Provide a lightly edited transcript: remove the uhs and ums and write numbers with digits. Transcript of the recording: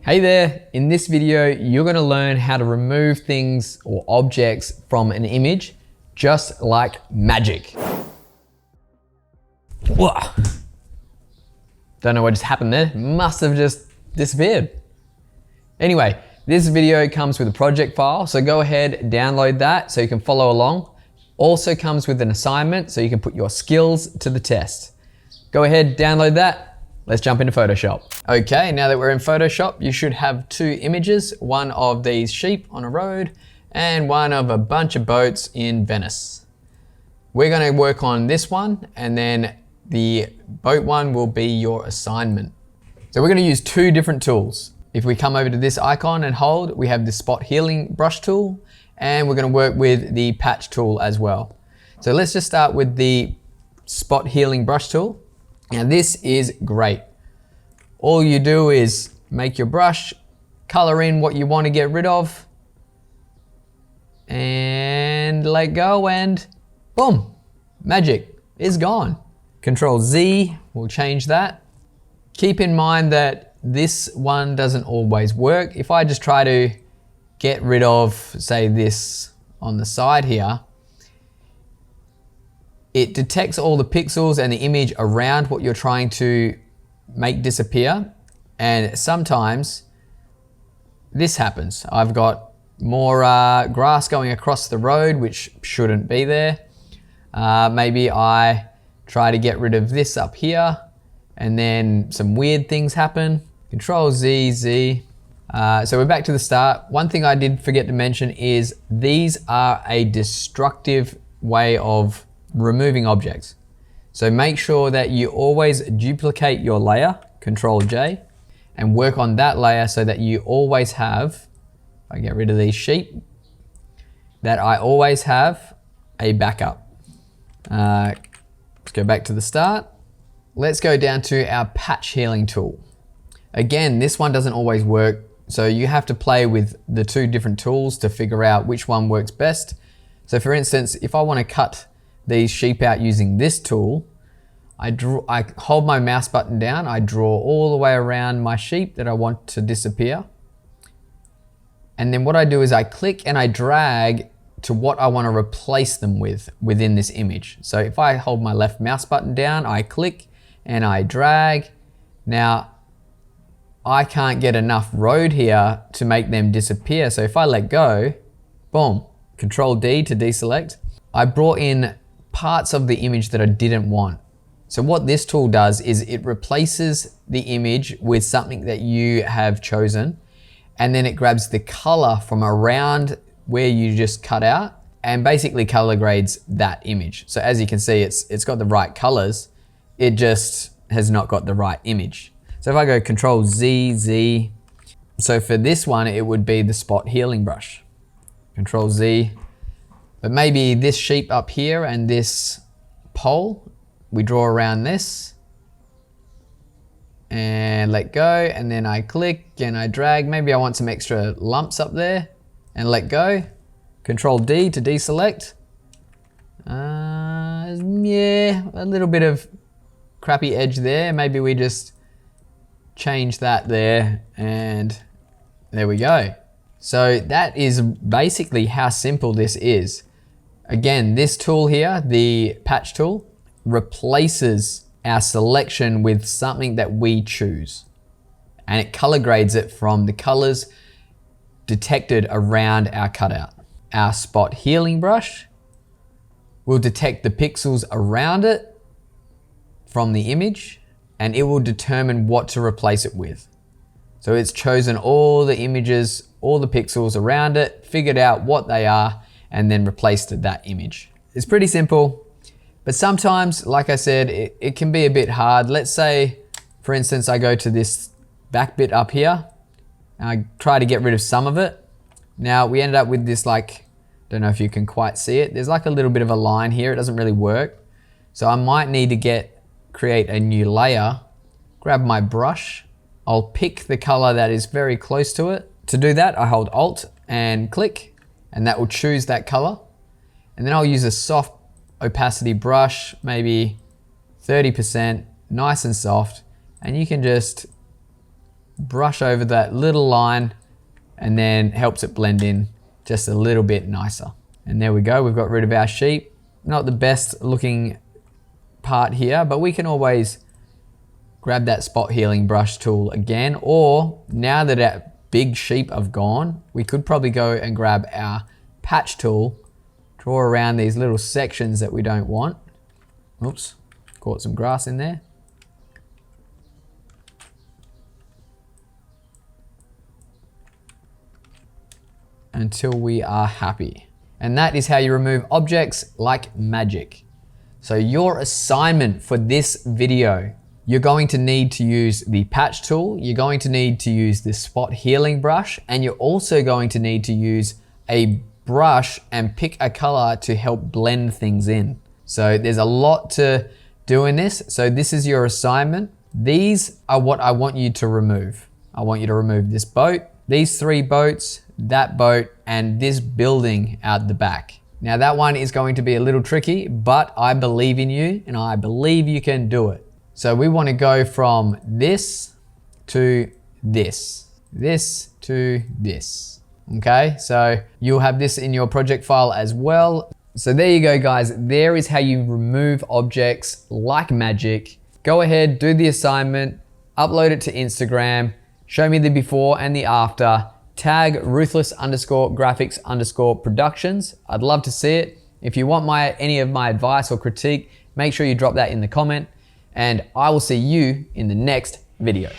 Hey there, in this video, you're gonna learn how to remove things or objects from an image just like magic. Whoa. Don't know what just happened there. Must have just disappeared. Anyway, this video comes with a project file, so go ahead, download that so you can follow along. Also comes with an assignment so you can put your skills to the test. Go ahead, download that. Let's jump into Photoshop. Okay, now that we're in Photoshop, you should have two images, one of these sheep on a road and one of a bunch of boats in Venice. We're gonna work on this one and then the boat one will be your assignment. So we're gonna use two different tools. If we come over to this icon and hold, we have the spot healing brush tool and we're gonna work with the patch tool as well. So let's just start with the spot healing brush tool. Now this is great. All you do is make your brush, color in what you want to get rid of, and let go and boom, magic is gone. Control Z will change that. Keep in mind that this one doesn't always work. If I just try to get rid of, say, this on the side here, it detects all the pixels and the image around what you're trying to make disappear. And sometimes this happens. I've got more grass going across the road, which shouldn't be there. Maybe I try to get rid of this up here and then some weird things happen. Control Z, Z. So we're back to the start. One thing I did forget to mention is these are a destructive way of removing objects. So make sure that you always duplicate your layer, Control J, and work on that layer so that you always have, if I get rid of these sheep, that I always have a backup. Let's go back to the start. Let's go down to our patch healing tool. Again, this one doesn't always work, so you have to play with the two different tools to figure out which one works best. So for instance, if I want to cut these sheep out using this tool, I hold my mouse button down, I draw all the way around my sheep that I want to disappear. And then what I do is I click and I drag to what I want to replace them with within this image. So if I hold my left mouse button down, I click and I drag. Now, I can't get enough road here to make them disappear. So if I let go, boom, Control D to deselect, I brought in parts of the image that I didn't want. So what this tool does is it replaces the image with something that you have chosen, and then it grabs the color from around where you just cut out and basically color grades that image. So as you can see, it's got the right colors, it just has not got the right image. So if I go Control Z, Z, so for this one, it would be the spot healing brush. Control Z. But maybe this sheep up here and this pole, we draw around this and let go, and then I click and I drag. Maybe I want some extra lumps up there and let go. Control D to deselect. Yeah, a little bit of crappy edge there. Maybe we just change that there and there we go. So that is basically how simple this is. Again, this tool here, the patch tool, replaces our selection with something that we choose. And it color grades it from the colors detected around our cutout. Our spot healing brush will detect the pixels around it from the image, and it will determine what to replace it with. So it's chosen all the images, all the pixels around it, figured out what they are, and then replaced that image. It's pretty simple, but sometimes, like I said, it can be a bit hard. Let's say, for instance, I go to this back bit up here, and I try to get rid of some of it. Now we ended up with this, like, don't know if you can quite see it. There's like a little bit of a line here. It doesn't really work. So I might need to create a new layer, grab my brush. I'll pick the color that is very close to it. To do that, I hold Alt and click, and that will choose that color. And then I'll use a soft opacity brush, maybe 30%, nice and soft, and you can just brush over that little line and then helps it blend in just a little bit nicer. And there we go, we've got rid of our sheep. Not the best looking part here, but we can always grab that spot healing brush tool again, or now that our big sheep have gone, we could probably go and grab our patch tool, draw around these little sections that we don't want. Oops, caught some grass in there. Until we are happy. And that is how you remove objects like magic. So your assignment for this video, you're going to need to use the patch tool, you're going to need to use the spot healing brush, and you're also going to need to use a brush and pick a color to help blend things in. So there's a lot to do in this. So this is your assignment. These are what I want you to remove. I want you to remove this boat, these 3 boats, that boat, and this building out the back. Now that one is going to be a little tricky, but I believe in you and I believe you can do it. So we want to go from this to this, this to this. Okay, so you'll have this in your project file as well. So there you go, guys. There is how you remove objects like magic. Go ahead, do the assignment, upload it to Instagram, show me the before and the after. Tag ruthless_graphics_productions. I'd love to see it. If you want any of my advice or critique, make sure you drop that in the comment, and I will see you in the next video.